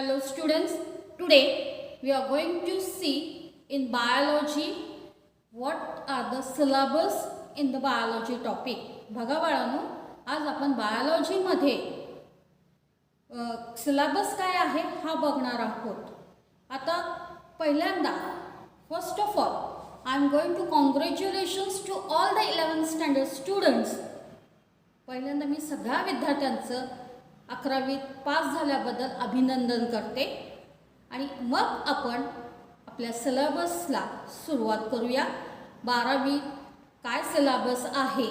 Hello students, today we are going to see in biology what are the syllabus in the biology topic. बघा बाळांनो, आज आपण biology मध्ये syllabus काय आहे हा बघणार आहोत. आता पहिल्यांदा first of all I am going to congratulations to all the 11th standard students. पहिल्यांदा मी सगळ्या विद्यार्थ्यांचं 11वीत पास झाल्याबद्दल अभिनंदन करते आणि मग आपण आपल्या सिलेबसला सुरुवात करूया. 12वी काय सिलेबस आहे,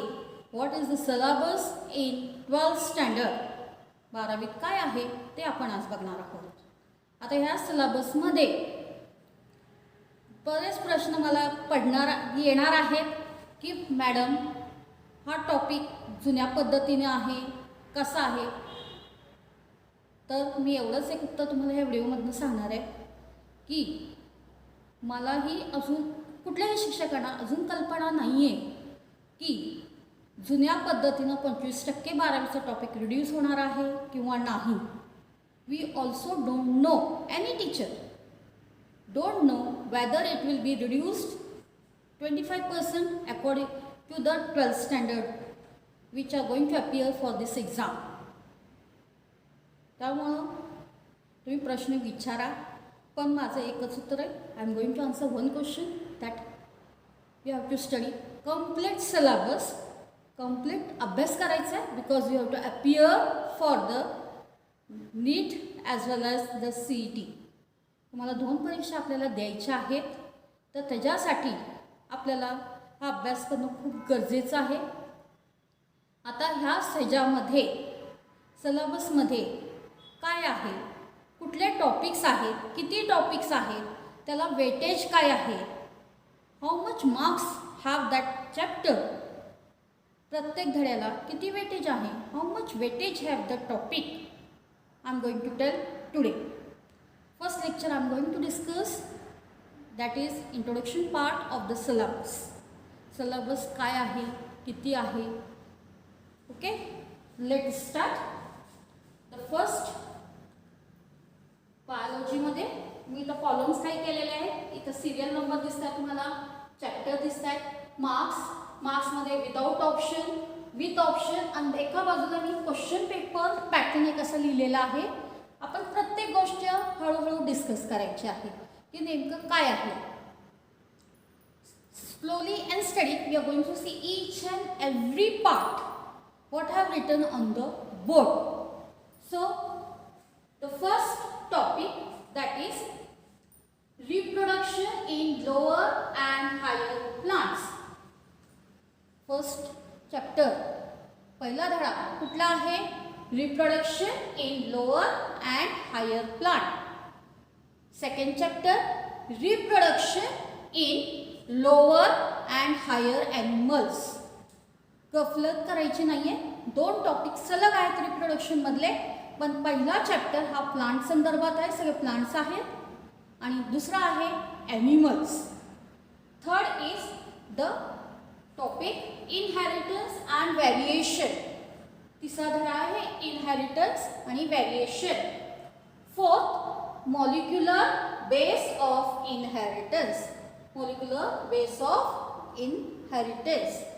what is the syllabus in 12th standard, 12वीत काय आहे ते आपण आज बघणार आहोत. आता ह्या सिलेबसमध्ये बरेच प्रश्न मला येणार आहेत की मॅडम हा टॉपिक जुन्या पद्धतीने आहे कसा आहे. तर मी एवढंच एक उत्तर तुम्हाला ह्या व्हिडिओमधून सांगणार आहे की मलाही अजून कुठल्याही शिक्षकांना अजून कल्पना नाही आहे की जुन्या पद्धतीनं 25% 12वीचा टॉपिक रिड्यूस होणार आहे किंवा नाही. We also don't know, any teacher don't know whether it will be reduced 25% according to the 12th standard which are going to appear for this exam. त्यामुळं तुम्ही प्रश्न विचारा, पण माझं एकच उत्तर आहे. I am going to answer one question that you have to study complete syllabus. Complete अभ्यास करायचा आहे because you have to appear for the NEET as well as the CET. तुम्हाला 2 परीक्षा आपल्याला द्यायच्या आहेत, तर त्याच्यासाठी आपल्याला हा अभ्यास करणं खूप गरजेचं आहे. आता ह्या ह्याच्यामध्ये सिलेबसमध्ये काय आहे, कुठले टॉपिक्स आहेत, किती टॉपिक्स आहेत, त्याला वेटेज काय आहे, how much marks have that chapter, प्रत्येक धड्याला किती वेटेज आहे, how much weightage have the topic, I am going to tell today. First lecture I am going to discuss that is introduction part of the syllabus. Syllabus काय आहे, किती आहे. Okay, let start. The first बायोलॉजीमध्ये मी इथं columns काही केलेले आहेत. इथं सिरियल नंबर दिसत आहेत, तुम्हाला चॅप्टर दिसत आहेत, मार्क्समध्ये विदाऊट ऑप्शन, विथ ऑप्शन, आणि एका बाजूला मी क्वेश्चन पेपर पॅटर्न एक असं लिहिलेलं आहे. आपण प्रत्येक गोष्ट हळूहळू डिस्कस करायची आहे की नेमकं काय आहे. Slowly and study we are going to see each and every part what have written on the board. So the first topic, that is reproduction in lower and higher plants. First chapter, पहिला धडा कुठला आहे, reproduction in lower and higher plant. Second chapter, reproduction in lower and higher animals. गफलत करायची नाही आहे, 2 topic सलग आहेत रिप्रोडक्शनमधले, पण पहिला चॅप्टर हा प्लांट संदर्भात आहे, सगळे प्लांट्स आहेत, आणि दुसरा आहे animals. Third is the topic inheritance and variation. तिसरा धडा आहे इनहेरिटन्स आणि variation. Fourth molecular base of inheritance, molecular base of inheritance.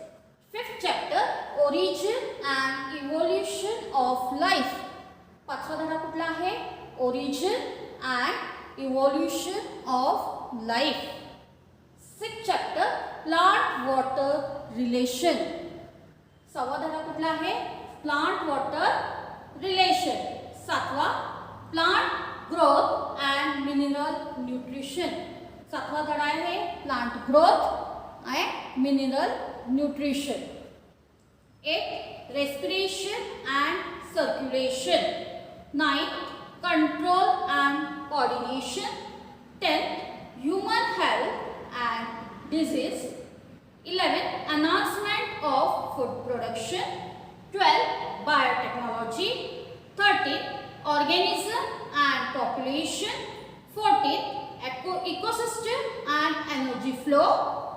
Fifth chapter, origin and evolution of life. पाचवा धडा कुठला आहे, origin and evolution of life. Sixth chapter, plant water relation. सहावा धडा कुठला आहे, plant water relation. सातवा plant growth and mineral nutrition. सातवा धडा आहे plant growth and mineral nutrition. 8 respiration and circulation. 9 control and coordination. 10 human health and disease. 11 enhancement of food production. 12 biotechnology. 13 organism and population. 14 ecosystem and energy flow.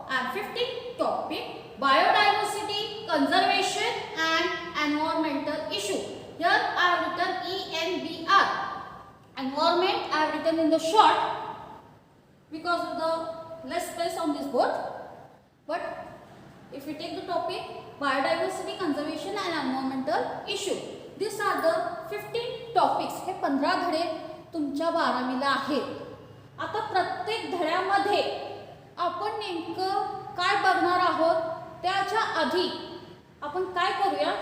And 15 topic biodiversity, conservation and environmental issue. Here I have written ENVR. Environment I have written in the short because of the less space on this board. But if we take the topic biodiversity, conservation and environmental issue, these are the 15 topics. हे 15 धडे तुमच्या 12वीला आहेत. आता प्रत्येक धड्यामध्ये आपण नेमकं काय बघणार आहोत त्याच्या आधी आपण काय करूया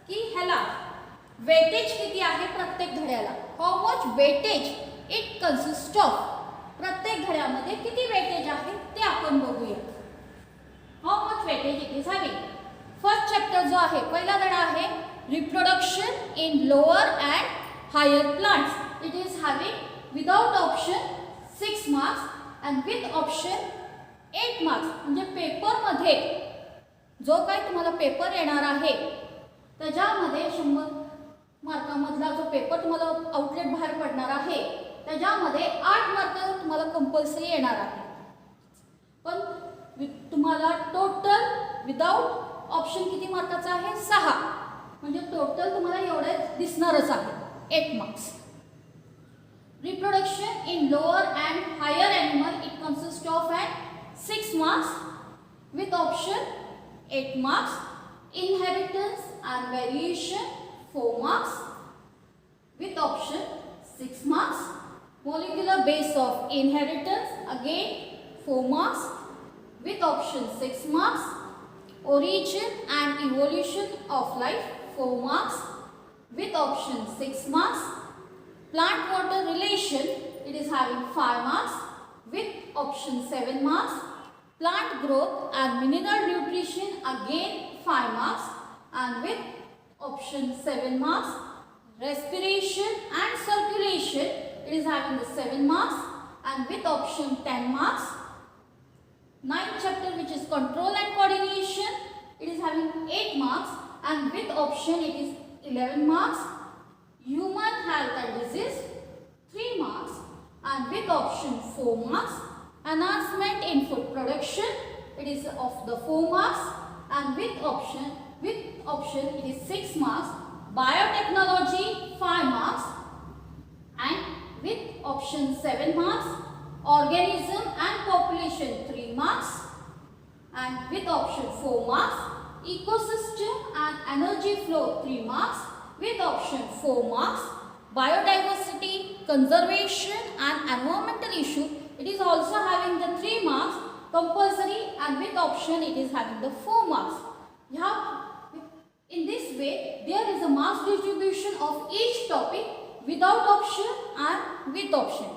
की ह्याला वेटेज किती आहे प्रत्येक धड्याला, how much weightage it consist of, प्रत्येक धड्यामध्ये किती वेटेज आहे ते आपण बघूया. How much weightage it is having. First chapter जो आहे पहिला धडा आहे reproduction in lower and higher plants. It is having without option 6 marks and with option 8 marks. म्हणजे पेपरमध्ये जो काही तुम्हाला पेपर येणार आहे त्याच्यामध्ये 100 मार्कामधला जो पेपर तुम्हाला आउटलेट बाहेर पडणार आहे त्याच्यामध्ये 8 मार्क तुम्हाला कंपल्सरी येणार आहे. पण तुम्हाला टोटल विदाउट ऑप्शन किती मार्काचा आहे 6, म्हणजे टोटल तुम्हाला एवढे दिसणारच आहे 8 marks. Reproduction in lower and higher animal it consist of 6 marks with option 8 marks. Inheritance and variation 4 marks with option 6 marks. Molecular base of inheritance again 4 marks with option 6 marks. Origin and evolution of life 4 marks with option 6 marks. Plant water relation it is having 5 marks with option 7 marks. Plant growth and mineral nutrition again 5 marks and with option 7 marks. Respiration and circulation it is having the 7 marks and with option 10 marks. Ninth chapter which is control and coordination it is having 8 marks and with option it is 11 marks. Human health and disease 3 marks and with option 4 marks. Enhancement in food production it is of the 4 marks and with option it is 6 marks. Biotechnology 5 marks and with option 7 marks. Organism and population 3 marks and with option 4 marks. Ecosystem and energy flow 3 marks with option 4 marks. Biodiversity, conservation and environmental issue it is also having the 3 marks compulsory and with option it is having the 4 marks. In this way there is a marks distribution of each topic without option and with option.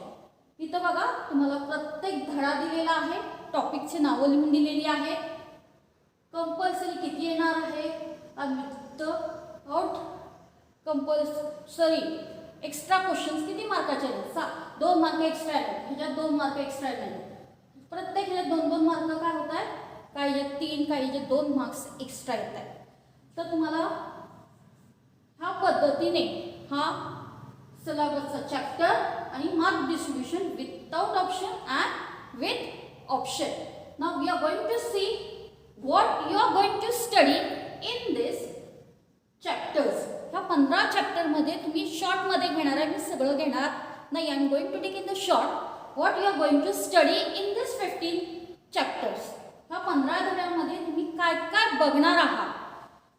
इथं बघा तुम्हाला प्रत्येक धडा दिलेला आहे, टॉपिकचे नावं लिहून दिलेली आहे, कंपल्सरी किती येणार आहे आणि विदाउट कंपल्सरी एक्स्ट्रा क्वेश्चन्स किती मार्काचे आहेत 2 मार्क एक्स्ट्रा आहेत, ह्याच्यात 2 मार्क एक्स्ट्रा आहेत. प्रत्येक ह्याच्यात 2-2 मार्क काय होत आहेत, काही ह्याच्यात 3 काही ह्याच्यात 2 मार्क्स एक्स्ट्रा येत आहेत. तर तुम्हाला ह्या पद्धतीने हा सिलेबसचा चॅप्टर आणि mark distribution without option and with option. Now we are going to see what you are going to study in this chapters. ह्या 15 चॅप्टरमध्ये तुम्ही शॉर्टमध्ये घेणार आहे, मी सगळं घेणार नाही. I am going to take in the short what you are going to study in this 15 chapters. ह्या 15 धड्यांमध्ये तुम्ही काय काय बघणार आहात.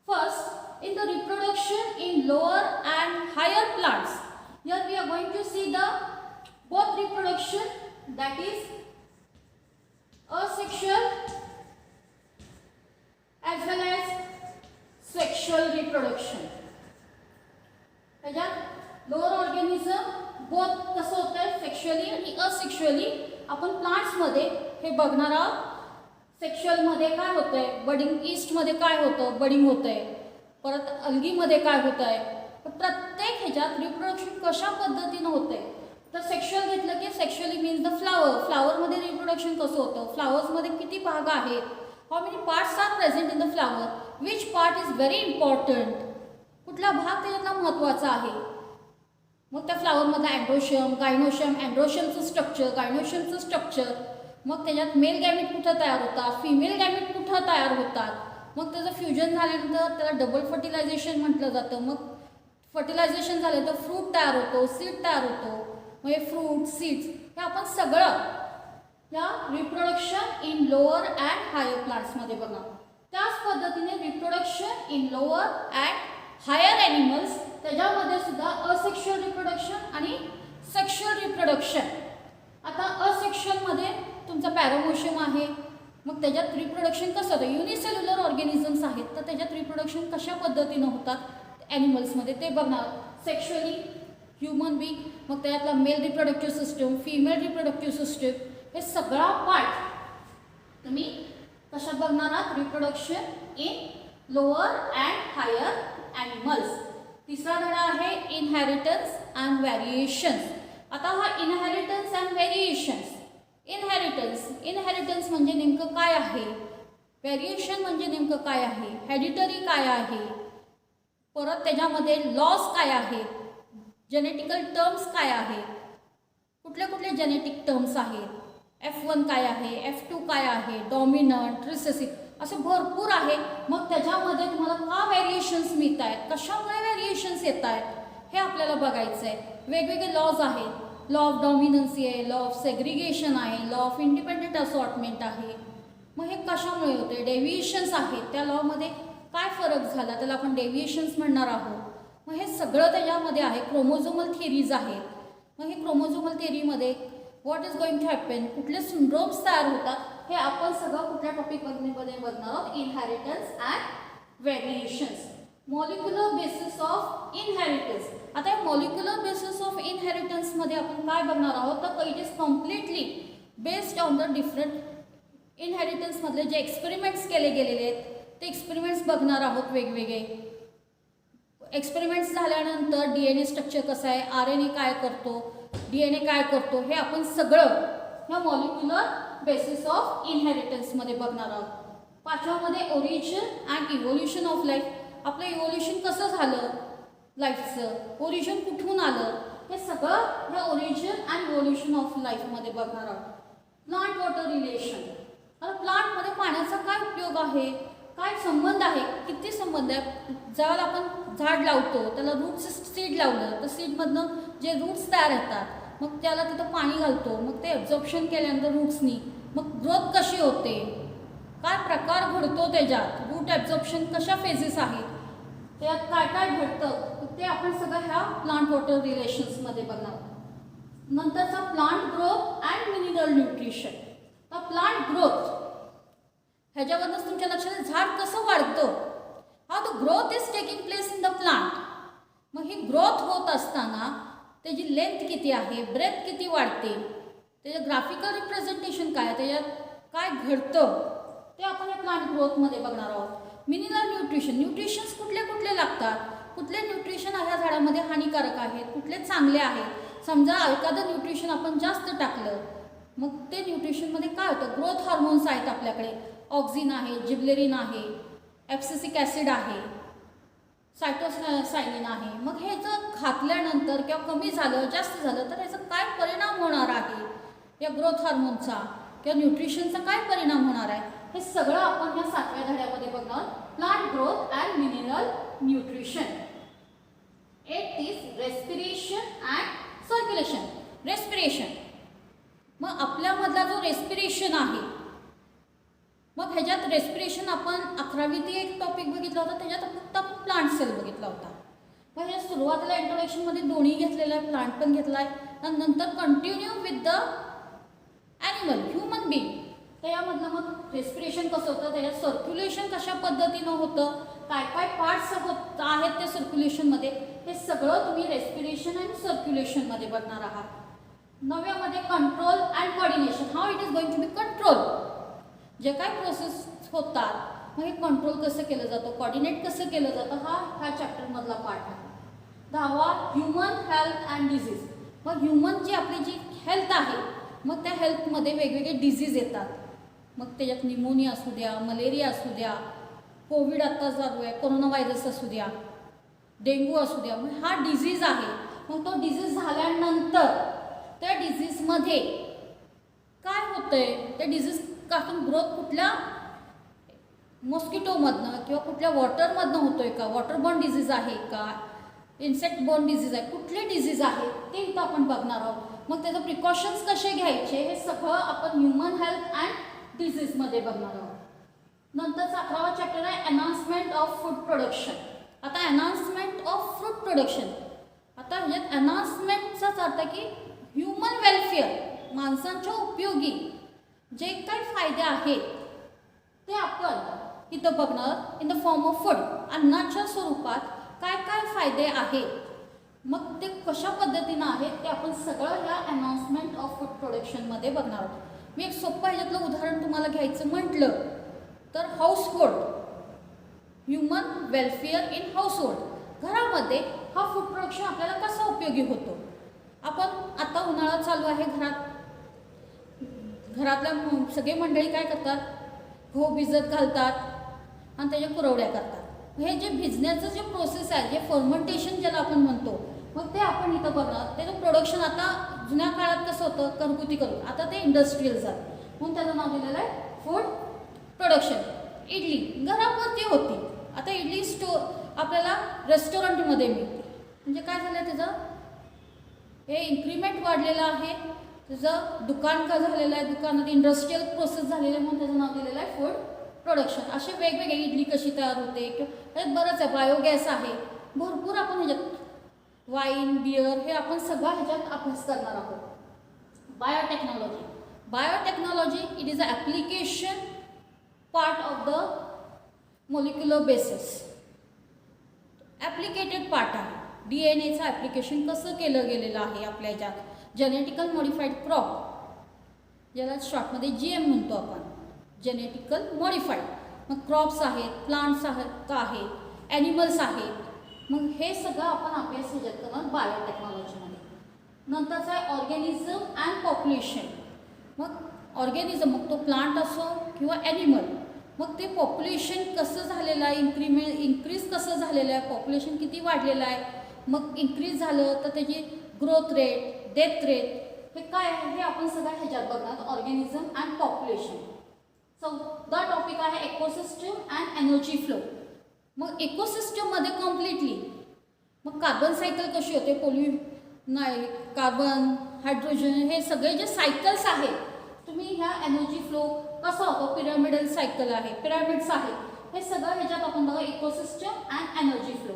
First in the reproduction in lower and higher plants. Here we are going to see the both reproduction, that is asexual as well as sexual reproduction. त्याच्यात lower organism both कसं होतंय सेक्शुअली आणि असेक्शुअली आपण प्लांट्समध्ये हे बघणार आहोत. सेक्शुअलमध्ये काय होतंय, बडिंग ईस्टमध्ये काय होतं, बडिंग होतंय, परत अल्गीमध्ये काय होतंय. प्रत्येक ह्याच्यात रिप्रोडक्शन कशा पद्धतीनं होते. तर सेक्शुअल घेतलं की सेक्शुअली मीन्स द फ्लावर, फ्लावरमध्ये रिप्रोडक्शन कसं होतं, फ्लावर्समध्ये किती भाग आहेत, how many parts are present in the flower, which part is very important, कुठला भाग त्याच्यातला महत्त्वाचा आहे. मग त्या फ्लावरमधला अँड्रोशियम, गायनोशियम, अँड्रोशियमचं स्ट्रक्चर, स्ट्रक्चर, मग त्याच्यात मेल गॅमेट कुठं तयार होतात, फिमेल गॅमेट कुठं तयार होतात, मग त्याचं फ्युजन झाल्यानंतर त्याला डबल फर्टिलायझेशन म्हटलं जातं. मग फर्टिलायझेशन झालं तर फ्रूट तयार होतो, सीड तयार होतो, मग हे फ्रूट सीड्स हे आपण सगळं या reproduction in lower and higher प्लांट्समध्ये बघणार. त्याच पद्धतीने reproduction in lower and higher animals त्याच्यामध्ये सुद्धा असेक्शुअल रिप्रोडक्शन आणि सेक्शुअल रिप्रोडक्शन. आता असेक्शुअलमध्ये तुमचा पॅरामोशियम आहे, मग त्याच्यात रिप्रोडक्शन कसं होतं, युनिसेल्युलर ऑर्गॅनिझम्स आहेत तर त्याच्यात रिप्रोडक्शन कशा पद्धतीनं होतात ॲनिमल्समध्ये ते बघणार. सेक्शुअली ह्युमन बीइंग, मग त्याच्यातला male reproductive system, female reproductive system, हे सगळा पार्ट तुम्ही कशात बघणार आहात, reproduction in lower and higher animals. तिसरा धडा आहे इनहेरिटन्स अँड व्हेरिएशन्स. आता हा इनहेरिटन्स अँड व्हेरिएशन्स. इनहेरिटन्स म्हणजे नेमकं काय आहे, व्हेरिएशन म्हणजे नेमकं काय आहे, हेरिडिटरी काय आहे, परत त्याच्यामध्ये लॉस काय आहेत, जेनेटिकल टर्म्स काय आहेत, कुठले कुठले जेनेटिक टर्म्स आहेत, F1 काय आहे, F2 काय आहे, डॉमिनंट, रिसेसिव्ह, असे भरपूर आहे. मग त्याच्यामध्ये तुम्हाला का व्हेरिएशन्स मिळत आहेत, कशामुळे व्हेरिएशन्स येत आहेत हे आपल्याला बघायचं आहे. वेगवेगळे लॉज आहेत, लॉ ऑफ डॉमिनन्सी आहे, लॉ ऑफ सेग्रिगेशन आहे, लॉ ऑफ इंडिपेंडेंट असॉर्टमेंट आहे. मग हे कशामुळे होते, डेव्हिएशन्स आहेत, त्या लॉमध्ये काय फरक झाला त्याला आपण डेव्हिएशन्स म्हणणार आहोत. मग हे सगळं त्याच्यामध्ये आहे. क्रोमोझोमल थिअरीज आहेत. मग हे क्रोमोझोमल थिअरीमध्ये what is going to happen, कुठले सिंड्रोम्स तयार होतात हे आपण सगळं कुठल्या टॉपिकमध्ये बघणार आहोत, inheritance and variations. Molecular basis of inheritance. आता या मॉलिक्युलर बेसिस ऑफ इनहेरिटन्समध्ये आपण काय बघणार आहोत, तर it is completely based on the different इनहेरिटन्समधले जे एक्सपेरिमेंट्स केले गेलेले आहेत ते एक्सपेरिमेंट्स बघणार आहोत. वेगवेगळे एक्सपेरिमेंट्स झाल्यानंतर DNA स्ट्रक्चर कसं आहे, RNA काय करतो, DNA काय करतो, हे आपण सगळं ह्या मॉलिक्युलर बेसिस ऑफ इनहेरिटन्समध्ये बघणार आहोत. पाचव्यामध्ये origin and evolution of life. आपलं इव्होल्युशन कसं झालं लाईफचं, ओरिजिन कुठून आलं, हे सगळं ह्या ओरिजिन अँड इव्होल्युशन ऑफ लाईफमध्ये बघणार आहोत. Plant water relation. आता प्लांटमध्ये पाण्याचा काय उपयोग आहे, काय संबंध आहे, किती संबंध आहे. ज्यावेळेला आपण झाड लावतो त्याला रूट्स सीड लावलं तर सीडमधनं जे रूट्स तयार होतात मग त्याला तिथं पाणी घालतो, मग ते ॲब्झॉर्प्शन केल्यानंतर रूट्सनी मग ग्रोथ कशी होते, काय प्रकार घडतो त्याच्यात, रूट ॲब्झॉर्प्शन कशा फेजेस आहेत, त्यात काय काय घडतं ते आपण सगळं ह्या प्लांट वॉटर रिलेशन्समध्ये बघणार. नंतरचा plant growth and mineral nutrition. तर प्लांट ग्रोथ ह्याच्यावरच तुमच्या लक्षात झाड कसं वाढतं, how the growth is taking place in the plant. मग ही ग्रोथ होत असताना त्याची लेंथ किती आहे, ब्रेथ किती वाढते, त्याचं ग्राफिकल रिप्रेझेंटेशन काय, त्याच्यात काय घडतं ते आपण या प्लांट ग्रोथमध्ये बघणार आहोत. Mineral nutrition. न्यूट्रिशन्स कुठले कुठले लागतात, कुठले न्यूट्रिशन ह्या झाडामध्ये हानिकारक आहेत, कुठले चांगले आहेत. समजा एखादं न्यूट्रिशन आपण जास्त टाकलं मग ते न्यूट्रिशनमध्ये काय होतं, ग्रोथ हार्मोन्स आहेत आपल्याकडे, ऑक्झिन आहे, जिबलेरिन आहे, ॲब्सिसिक ॲसिड आहे, सायटोसायनिन आहे. मग हे जर घातल्यानंतर किंवा कमी झालं जास्त झालं तर याचा काय परिणाम होणार आहे, या ग्रोथ हार्मोनचा किंवा न्यूट्रिशनचा काय परिणाम होणार आहे, हे सगळं आपण या 7व्या धड्यामध्ये बघणार. Plant growth and mineral nutrition. 8 is respiration and circulation. Respiration, मग आपल्यामधला जो रेस्पिरेशन आहे, मग ह्याच्यात रेस्पिरेशन आपण 11वी एक टॉपिक बघितला होता, त्याच्यात फक्त आपण प्लांट सेल बघितला होता. मग ह्या सुरुवातीला इंट्रोडक्शनमध्ये दोन्ही घेतलेलं आहे, प्लांट पण घेतला आहे आणि नंतर continue with the animal human being. तर यामधलं मग रेस्पिरेशन कसं होतं, त्याच्यात सर्क्युलेशन कशा पद्धतीनं होतं, काय काय पार्ट्स होत आहेत त्या सर्क्युलेशनमध्ये, हे सगळं तुम्ही रेस्पिरेशन अँड सर्क्युलेशनमध्ये बघणार आहात. 9व्यामध्ये control and coordination. How it is going to be control. जे काय प्रोसेस होतात मग हे कंट्रोल कसं केलं जातं, कोऑर्डिनेट कसं केलं जातं, हा ह्या चॅप्टरमधला पार्ट आहे. 10वा ह्युमन हेल्थ अँड डिझीज. मग ह्युमन जी आपली जी हेल्थ आहे मग त्या हेल्थमध्ये वेगवेगळे डिझीज येतात. मग त्याच्यात निमोनिया असू द्या, मलेरिया असू द्या, कोविड आत्ता चालू आहे, कोरोना व्हायरस असू द्या, डेंग्यू असू द्या, मग हा डिझीज आहे. मग तो डिझीज झाल्यानंतर त्या डिझीजमध्ये काय होतंय, त्या डिझीज काढून ग्रोथ कुठल्या मॉस्किटोमधनं किंवा कुठल्या वॉटरमधनं होतोय का, वॉटरबॉर्न डिझीज आहे का, इन्सेक्ट बॉर्न डिझीज आहे, कुठले डिझीज आहे ते इथं आपण बघणार आहोत. मग त्याचं प्रिकॉशन्स कसे घ्यायचे हे सगळं आपण ह्युमन हेल्थ अँड डिझीजमध्ये बघणार आहोत. नंतरचा 11वा चॅप्टर आहे एनहान्समेंट ऑफ फूड प्रोडक्शन. आता एनहान्समेंट ऑफ फूड प्रोडक्शन, आता ह्याच्यात एनहान्समेंटचाच अर्थ की ह्युमन वेलफेअर, माणसांच्या उपयोगी जे काही फायदे आहेत ते आपण इथं बघणार in the form of food. अन्नाच्या स्वरूपात काय काय फायदे आहेत, मग ते कशा पद्धतीनं आहेत ते आपण सगळं या एनहान्समेंट ऑफ फूड प्रोडक्शनमध्ये बघणार आहोत. मी एक सोपं ह्याच्यातलं उदाहरण तुम्हाला घ्यायचं म्हटलं तर household, human welfare in household. घरामध्ये हा फूड प्रोडक्शन आपल्याला कसा उपयोगी होतो. आपण आता उन्हाळा चालू आहे, घरातल्या सगळे मंडळी काय करतात, गहू भिजत घालतात आणि त्याच्या कुरवड्या करतात. हे जे भिजण्याचं जे प्रोसेस आहे, जे फर्मेंटेशन ज्याला आपण म्हणतो, मग ते आपण इथं बघणार. त्याचं प्रोडक्शन आता जुन्या काळात कसं होतं, घरगुती करून, आता ते इंडस्ट्रियल झालं म्हणून त्याचं नाव दिलेलं आहे फूड प्रोडक्शन. इडली घरावरती होती, आता इडली आपल्याला रेस्टॉरंटमध्ये मिळते. म्हणजे काय झालं, त्याचं हे इन्क्रीमेंट वाढलेलं आहे, त्याचं दुकान का झालेलं आहे, दुकानात इंडस्ट्रियल प्रोसेस झालेलं आहे म्हणून त्याचं नाव दिलेलं आहे फूड प्रोडक्शन. असे वेगवेगळे इडली कशी तयार होते किंवा बरंच आहे, बायोगॅस आहे, भरपूर आपण ह्याच्यात वाईन बियर हे आपण सगळं ह्याच्यात अभ्यास करणार आहोत. Biotechnology, biotechnology it is a application part of the molecular basis, applicated part आहे. DNA ॲप्लिकेशन कसं केलं गेलेलं आहे आपल्या ह्याच्यात, जेनेटिकल मॉडिफाईड क्रॉप, ज्याला शॉर्टमध्ये GM म्हणतो आपण, जेनेटिकल मॉडिफाईड. मग क्रॉप्स आहेत, प्लांट्स आहेत, ॲनिमल्स आहेत, मग हे सगळं आपण अभ्यास ह्याच्यात करणार बायोटेक्नॉलॉजीमध्ये. नंतरचं आहे ऑर्गॅनिझम अँड पॉप्युलेशन. मग ऑर्गॅनिझम, मग तो प्लांट असो किंवा ॲनिमल, मग ते पॉप्युलेशन कसं झालेलं आहे, इन्क्रीज कसं झालेलं आहे, पॉप्युलेशन किती वाढलेलं आहे, मग इन्क्रीज झालं तर त्याची ग्रोथ रेट, डेथ रेट हे काय आहे हे आपण सगळं ह्याच्यात बघणार, ऑर्गॅनिझम अँड पॉप्युलेशन. चौथा टॉपिक आहे इकोसिस्टम अँड एनर्जी फ्लो. मग इकोसिस्टममध्ये कम्प्लिटली मग कार्बन सायकल कशी होते, नाही कार्बन, हायड्रोजन, हे सगळे जे सायकल्स आहेत, तुम्ही ह्या एनर्जी फ्लो कसा होतो, पिरामिडल सायकल आहे, पिरामिड्स आहे, हे सगळं ह्याच्यात आपण बघा इकोसिस्टम अँड एनर्जी फ्लो.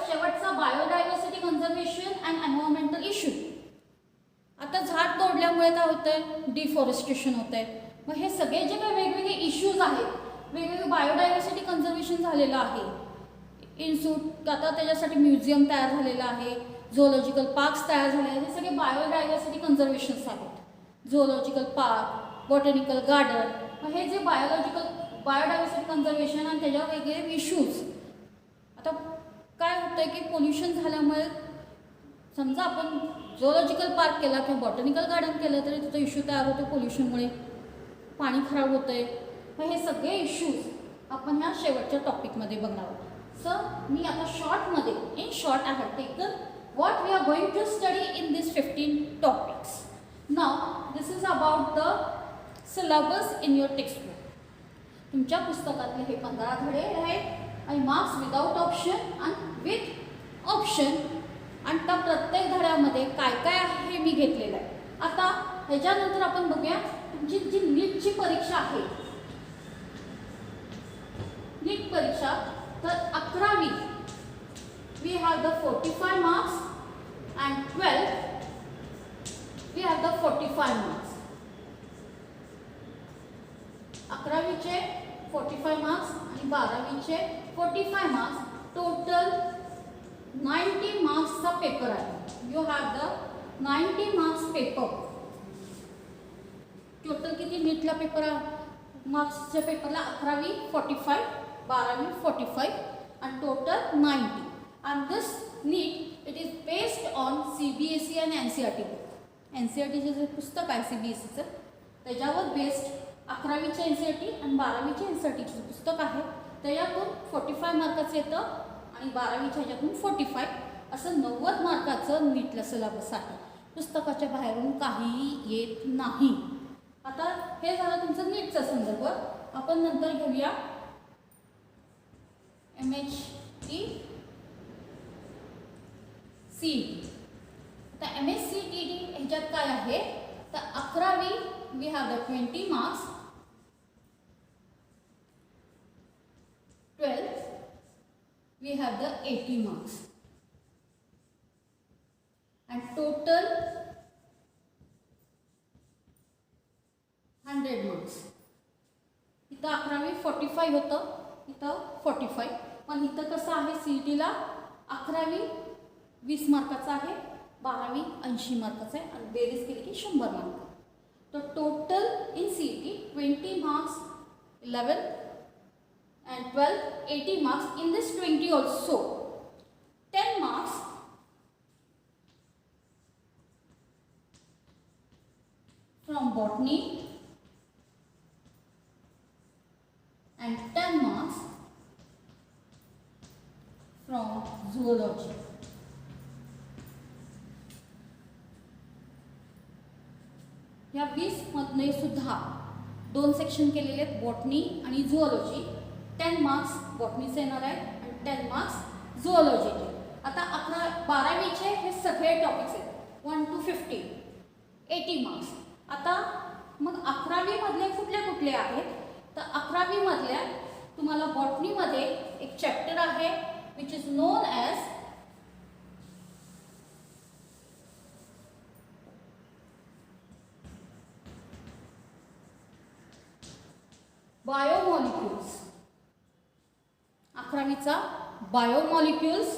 शेवटचा biodiversity conservation and environmental issue. आता झाड तोडल्यामुळे काय होतंय, डिफॉरेस्टेशन होत आहे. मग हे सगळे जे काही वेगवेगळे इश्यूज आहेत, वेगवेगळे बायोडायव्हर्सिटी कन्झर्वेशन झालेलं आहे. इन्स्टिट्यूट आता त्याच्यासाठी म्युझियम तयार झालेलं आहे, झुऑलॉजिकल पार्क्स तयार झाले आहेत, हे सगळे बायोडायव्हर्सिटी कन्झर्वेशन्स आहेत. झुऑलॉजिकल पार्क, बॉटॅनिकल गार्डन, मग हे जे बायोडायव्हर्सिटी कन्झर्वेशन आणि त्याच्यावर वेगवेगळे इश्यूज. आता काय होतं की पोल्युशन झाल्यामुळे, समजा आपण झुऑलॉजिकल पार्क केला किंवा बॉटॅनिकल गार्डन केलं तरी तिथं इश्यू तयार होतो पोल्युशनमुळे, पाणी खराब होतं आहे. मग हे सगळे इश्यूज आपण ह्या शेवटच्या टॉपिकमध्ये बघणार आहोत. सर मी आता शॉर्टमध्ये, in short I have taken what we are going to study in these 15 topics. Now this is about the syllabus in your textbook. तुमच्या पुस्तकातले हे 15 धडे आहेत आणि मार्क्स विदाउट ऑप्शन आणि विथ ऑप्शन. आणि त्या प्रत्येक धड्यामध्ये काय काय आहे हे मी घेतलेलं आहे. आता ह्याच्यानंतर आपण बघूया तुमची जी नीटची परीक्षा आहे, नीट परीक्षा, तर 11वी we have the 45 marks and 12 we have the 45 marks. 11वीचे 45 marks आणि 12वीचे 45 मार्क्स, टोटल 90 मार्क्सचा पेपर आहे. You have the 90 marks paper. Total किती नीटला पेपर मार्क्सच्या पेपरला, 11वी 45, 12वी 45 and total 90. And this NEET it is based on CBSE and NCERT book. NCERT जे पुस्तक आहे CBSEचं त्याच्यावर बेस्ड 11वीचे NCERT आणि 12वीचे NCERTचं पुस्तक आहे. त्याच्यातून 45 मार्काचं येतं आणि 12वीच्या ह्याच्यातून 45 असं 90 मार्काचं नीटला सिलेबस आहे. पुस्तकाच्या बाहेरून काहीही येत नाही. आता हे झालं तुमचं नीटचा संदर्भ. आपण नंतर घेऊया MHT CET. आता MSCTT we have the 20 marks. 12 we have the 80 marks, and total 100 marks. इथं 11वी 45 होतं, इथं 45, पण इथं कसं आहे CETला 11वी 20 मार्काचा आहे, 12वी 80 मार्काचा आहे आणि बेरीज केली की 100 मार्क. तर total in CET 20 marks 11 and 12 80 marks. In this 20 also 10 marks from botany and 10 marks from zoology. या 20 मधले सुद्धा 2 सेक्शन केलेले आहेत, बॉटनी आणि झुऑलॉजी. 10 मार्क्स बॉटनीचे येणार आहेत आणि 10 मार्क्स झुऑलॉजीचे. आता 12वीचे हे सगळे टॉपिक्स आहेत 1 to 50 80 मार्क्स. आता मग 11वी मधले कुठले कुठले आहेत, तर 11वी मधल्या तुम्हाला बॉटनीमध्ये एक चॅप्टर आहे which is known as biomolecules. 11वीचा biomolecules,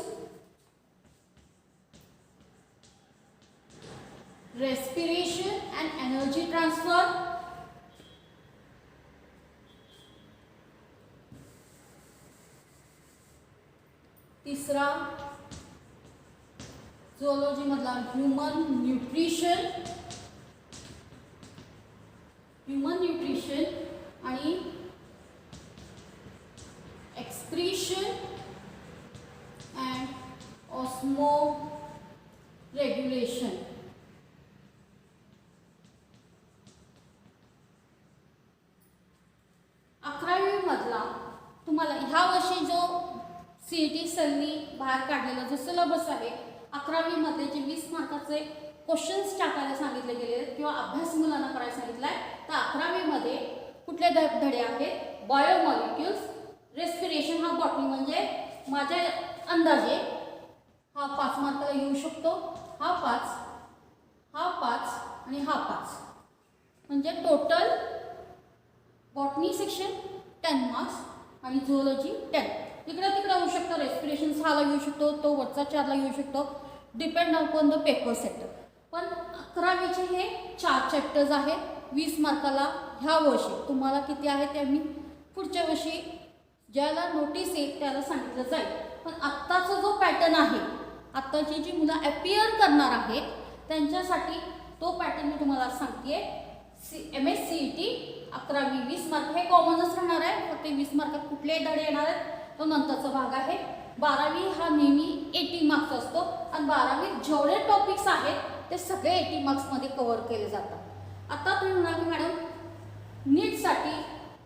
respiration and energy transfer, तिसरा झुऑलॉजी मधला ह्यूमन न्यूट्रिशन आणि एक्सक्रीशन अँड ऑस्मो रेग्युलेशन. मधला तुम्हाला ह्या वर्षी जो CET सेलनी बाहेर काढलेला जो सिलेबस आहे, 11वी मध्ये जे 20 मार्काचे क्वेश्चन्स टाकायला सांगितले गेले आहेत किंवा अभ्यास मुलांना करायला सांगितलं आहे, तर 11वी मध्ये कुठले धडे आहेत, बायोमॉलिक्युल्स, रेस्पिरेशन हा बॉटनी म्हणजे माझ्या अंदाजे हा 5 मार्काला येऊ शकतो, हा 5 आणि हा 5, म्हणजे टोटल बॉटनी सेक्शन 10 मार्क्स आणि झुऑलॉजी 10. तिकडं होऊ शकतो, रेस्पिरेशन 6ला येऊ शकतो, तो वरचा 4ला येऊ शकतो, depend upon the paper set. पण 11वीचे हे 4 चॅप्टर्स आहेत 20 मार्काला. ह्या वर्षी तुम्हाला किती आहे ते मी पुढच्या वर्षी ज्याला नोटीस येईल त्याला सांगितलं जाईल. पण आत्ताचा जो पॅटर्न आहे, आत्ताची जी मुलं अपियर करणार आहेत त्यांच्यासाठी तो पॅटर्न मी तुम्हाला सांगते. MS CET 11वी 20 मार्क हे कॉमनच राहणार आहे, फक्त 20 मार्कात कुठलेही धडे येणार आहेत तो नंतरचा भाग आहे. 12वी हा नेहमी 80 मार्क्स असतो आणि 12वी जेवढे टॉपिक्स आहेत ते सगळे 80 मार्क्समध्ये कव्हर केले जातात. आता तुम्ही म्हणाल की मॅडम नीटसाठी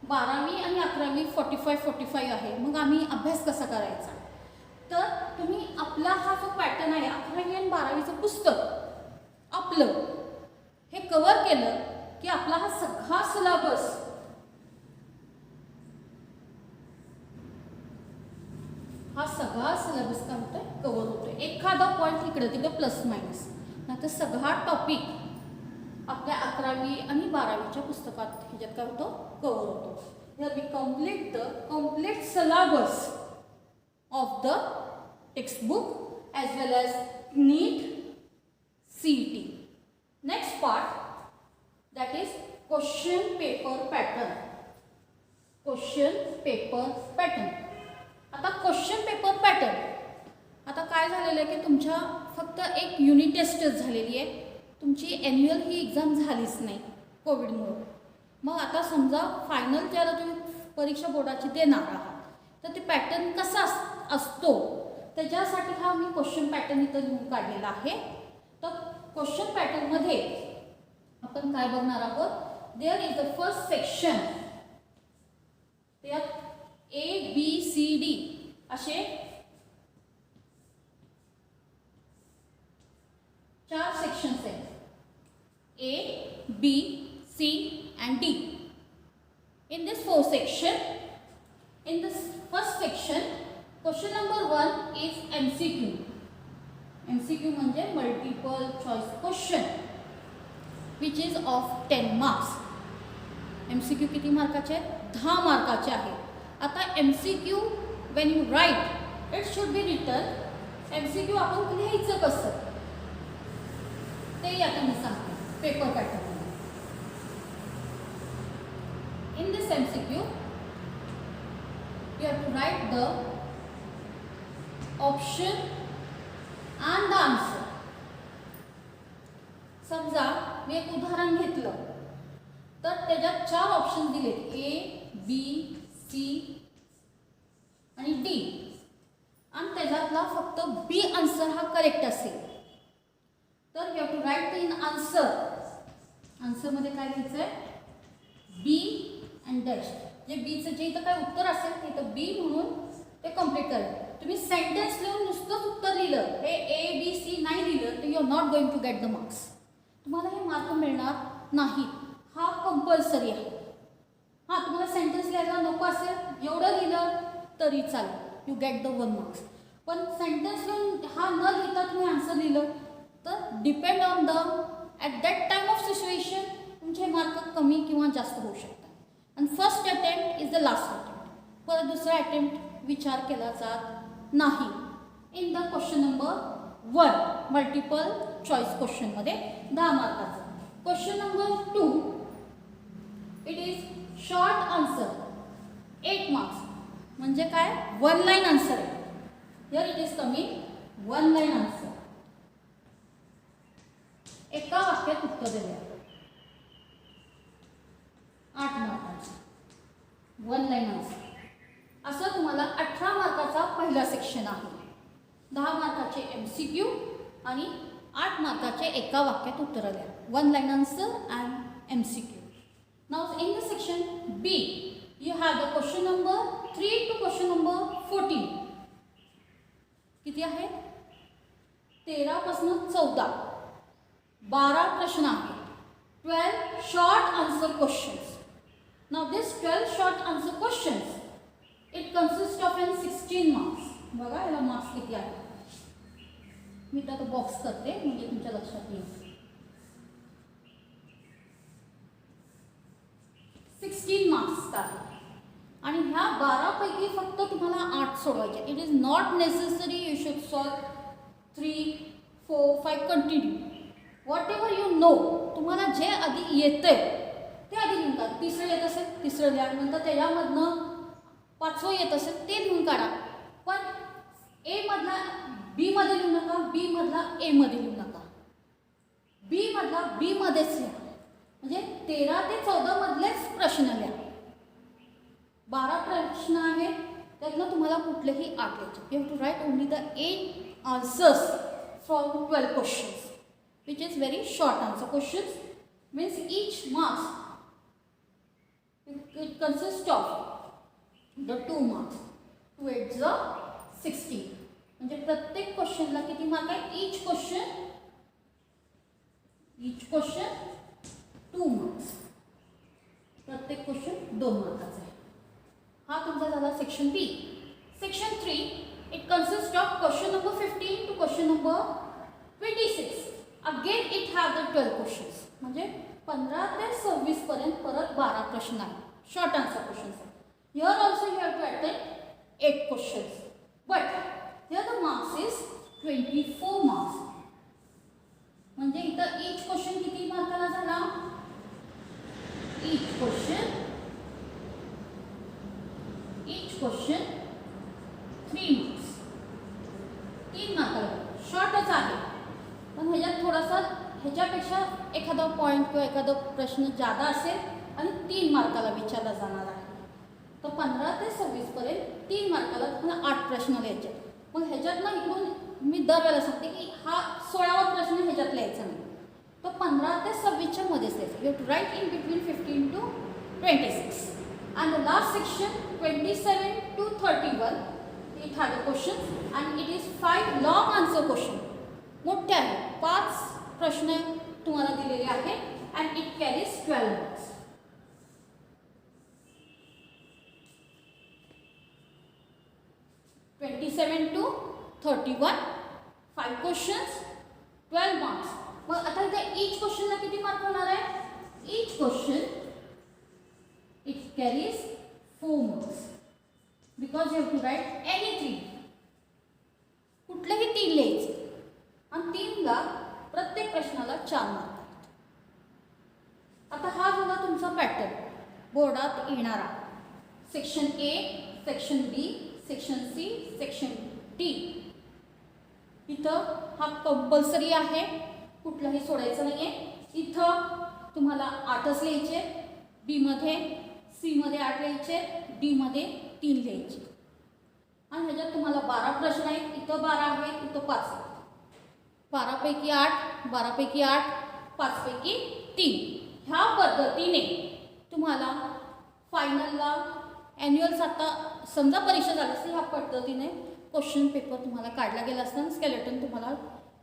12वी आणि 11वी 45 आहे, मग आम्ही अभ्यास कसा करायचा? तर तुम्ही आपला हा जो पॅटर्न आहे 11वी आणि 12वीचं पुस्तक आपलं हे कव्हर केलं की आपला हा सगळा सिलेबस काय होतोय, कव्हर होतोय. एखादा पॉईंट इकडे तिकडे प्लस मायनस, नाहीतर सगळा टॉपिक आपल्या 11वी आणि 12वीच्या पुस्तकात ह्याच्यात काय होतो, कव्हर होतो. Here we complete the complete syllabus of the textbook as well as NEET CET. Next part, that is question paper pattern. Question paper pattern. आता क्वेश्चन पेपर पॅटर्न, आता काय झालेलं आहे की तुमच्या फक्त एक युनिट टेस्टच झालेली आहे, तुमची ॲन्युअल ही एक्झाम झालीच नाही कोविडमुळे. मग आता समजा फायनल ज्याला तुम्ही परीक्षा बोर्डाची देणार आहात, तर ते पॅटर्न कसा असतो त्याच्यासाठी हा मी क्वेश्चन पॅटर्न इथं लिहून काढलेला आहे. तर क्वेश्चन पॅटर्नमध्ये आपण काय बघणार आहोत, there is the first section, त्यात ABCD असे 4 सेक्शन्स आहेत. A, B, C and D. In this four section, in this first section, question number 1 is MCQ. MCQ म्हणजे multiple choice question, which is of 10 marks. MCQ किती मार्काचे? 10 मार्काचे आहे. आता MCQ when you write, it should be written. MCQ आपण लिहायचं कसं ते आता मी सांगते paper pattern. In this MCQ, you have to write the option and the answer. समजा मी एक उदाहरण घेतलं तर त्याच्यात 4 ऑप्शन दिलेत, A, B, C आणि D, आणि त्याच्यातला फक्त B आन्सर हा करेक्ट असेल तर you have to write in answer. आन्सरमध्ये काय लिहायचं आहे? B and dash. जे बीचं जे इथं काय उत्तर असेल ते इथं बी म्हणून ते कम्प्लीट करा. तुम्ही सेंटेन्स लिहून नुसतंच उत्तर लिहिलं, हे A, B, C नाही लिहिलं तर you are not going to get the marks. तुम्हाला हे मार्क मिळणार नाही. हा कंपल्सरी आहे. हां, तुम्हाला सेंटेन्स लिहायला नको असेल एवढं लिहिलं तरी चालेल, यू गेट द 1 मार्क्स. पण सेंटेन्स लिहून हा न लिहिता तुम्ही आन्सर लिहिलं तर depend on the at that time of situation तुमचे मार्क कमी किंवा जास्त होऊ शकतात. आणि first attempt is the last attempt. परत दुसरा अटेम्प्ट विचार केला जात नाही. In the question number 1 multiple choice क्वेश्चनमध्ये 10 मार्काचा. Question number 2 it is short answer 8 marks. म्हणजे काय? 1 लाईन आन्सर आहे. Here it is coming 1 line answer. एका वाक्यात उत्तर दिले 8 मार्काचे 1 लाईन आन्सर. असं तुम्हाला 18 मार्काचा पहिला सेक्शन आहे. 10 मार्काचे MCQ आणि 8 मार्काचे एका वाक्यात उत्तर द्या, 1 line answer and MCQ. Now in the section B you have the question number 3 to question number 14. किती आहे? 13 पासून 14 12 प्रश्न आहेत. 12 short answer questions. Now this 12 short answer questions, it consists of 16 marks. बघा याला मार्क्स किती आहेत. मी आता बॉक्स करते म्हणजे तुमच्या लक्षात येईल. 16 मार्क्स आहेत आणि ह्या 12 पैकी फक्त तुम्हाला 8 सोडवायचे. It is not necessary you should solve 3, 4, 5 continue. What ever you know, तुम्हाला जे आधी येतंय ते आधी लिहून काढा. तिसरं येत असेल तिसरं लिहा, नंतर त्याच्यामधनं 5वं येत असेल ते लिहून काढा. पण A मधला B मध्ये लिहू नका, B मधला A मध्ये लिहू नका, B मधला B मध्येच लिहा. म्हणजे 13 ते 14 मधलेच प्रश्न लिहा. 12 प्रश्न आहेत त्यातनं तुम्हाला कुठलेही 8 लिहायचे. You have to write only the 8 answers from 12 questions which is very short answer questions. Means each marks it consists of the 2 marks. 2 8 is 16. म्हणजे प्रत्येक क्वेश्चनला किती मार्क आहे? Each question 2 marks. प्रत्येक क्वेश्चन 2 मार्काचा आहे. हा तुमचा झाला section B. Section 3 it consist of question number 15 to question number 26. Again it have the 12 questions. म्हणजे 15 ते 26 पर्यंत परत 12 प्रश्न आहेत. Short answer questions. Here also you have to attempt 8 questions. But here the marks is 24 marks. म्हणजे इथं each question किती मार्काला झाला? Each question 3 marks. 3 मार्काला शॉर्टच आहे. पण ह्याच्यात थोडासा ह्याच्यापेक्षा एखादा पॉईंट किंवा एखादा प्रश्न जादा असेल आणि 3 मार्काला विचारला जाणार आहे. तर 15 ते 26 पर्यंत 3 मार्काला तुम्हाला 8 प्रश्न लिहायचे. मग ह्याच्यातनं इकडून मी दरवेळेला सांगते की हा 16वा प्रश्न ह्याच्यात लिहायचा नाही. तो 15 ते 26च्या मध्येच लिहायचा. You have to write in between 15 to 26. And the last section 27 to 31 it has a question and it is 5 long answer question. मोठे आहे. 5 प्रश्न तुम्हाला दिलेले आहेत and it carries 12 marks. 27 to 31, 5 questions, 12 marks. मग आता इथे ईच क्वेश्चनला किती मार्क होणार आहे? Each question it carries 4 marks because you have to write any 3. कुठलेही 3 लिहायचे आणि 3ला प्रत्येक प्रश्नाला 4 मार्क. आता हा झाला तुमचा पॅटर्न बोर्डात येणारा. Section A, section B, section C, section D. इथं हा कंपल्सरी आहे, कुठलाही सोडायचं नाही आहे. इथं तुम्हाला 8च लिहायचे, बीमध्ये, सीमध्ये 8 लिहायचे, डीमध्ये 3 लिहायचे. आणि ह्याच्यात तुम्हाला 12 प्रश्न आहेत. इथं 12 आहेत, इथं 5 आहेत. 12 पैकी 8, 12 पैकी 8, 5 पैकी 3. ह्या पद्धतीने तुम्हाला फायनलला ॲन्युअल्स आता समजा परीक्षा झाली असती, ह्या पद्धतीने क्वेश्चन पेपर तुम्हाला काढला गेला असता, स्केलेटन तुम्हाला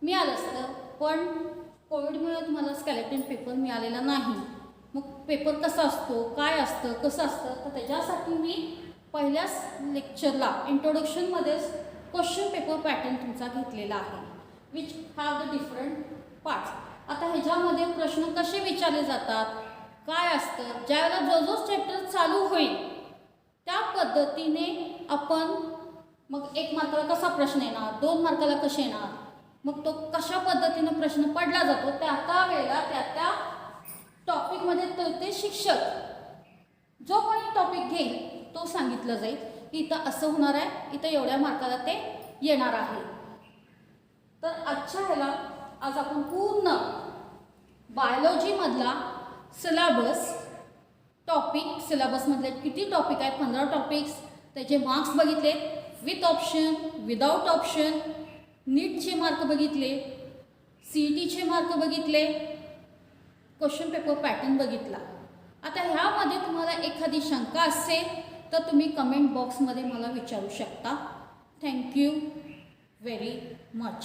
मिळालं असतं. पण कोविडमुळे तुम्हाला स्केलेटन पेपर मिळालेला नाही. मग पेपर कसा असतो, काय असतं, कसं असतं, तर त्याच्यासाठी मी पहिल्याच लेक्चरला इंट्रोडक्शनमध्येच क्वेश्चन पेपर पॅटर्न तुमचा घेतलेला आहे, which have the different parts. आता ह्याच्यामध्ये प्रश्न कसे विचारले जातात, काय असतं, ज्यावेळेला जो चॅप्टर चालू होईल त्या पद्धतीने आपण मग 1 मार्काला कसा प्रश्न येणार, 2 मार्काला कसे येणार, मग तो कशा पद्धतीने प्रश्न पडला जातो त्या वेळेला त्या टॉपिकमध्ये ते शिक्षक जो कोणी टॉपिक घेईल तो सांगितलं जाईल की इथं असं होणार आहे, इथं एवढ्या मार्काला ते येणार आहे. तर आजच्या ह्याला आज आपण पूर्ण बायोलॉजीमधला सिलेबस टॉपिक, सिलेबसमधले किती टॉपिक आहेत, 15 टॉपिक्स, त्याचे मार्क्स बघितले, विथ ऑप्शन, विदाउट ऑप्शन, नीटचे मार्क बघितले, CETचे मार्क बघितले, क्वेश्चन पेपर पॅटर्न बघितला. आता ह्यामध्ये तुम्हाला एखादी शंका असेल तर तुम्ही कमेंट बॉक्समध्ये मला विचारू शकता. Thank you very much.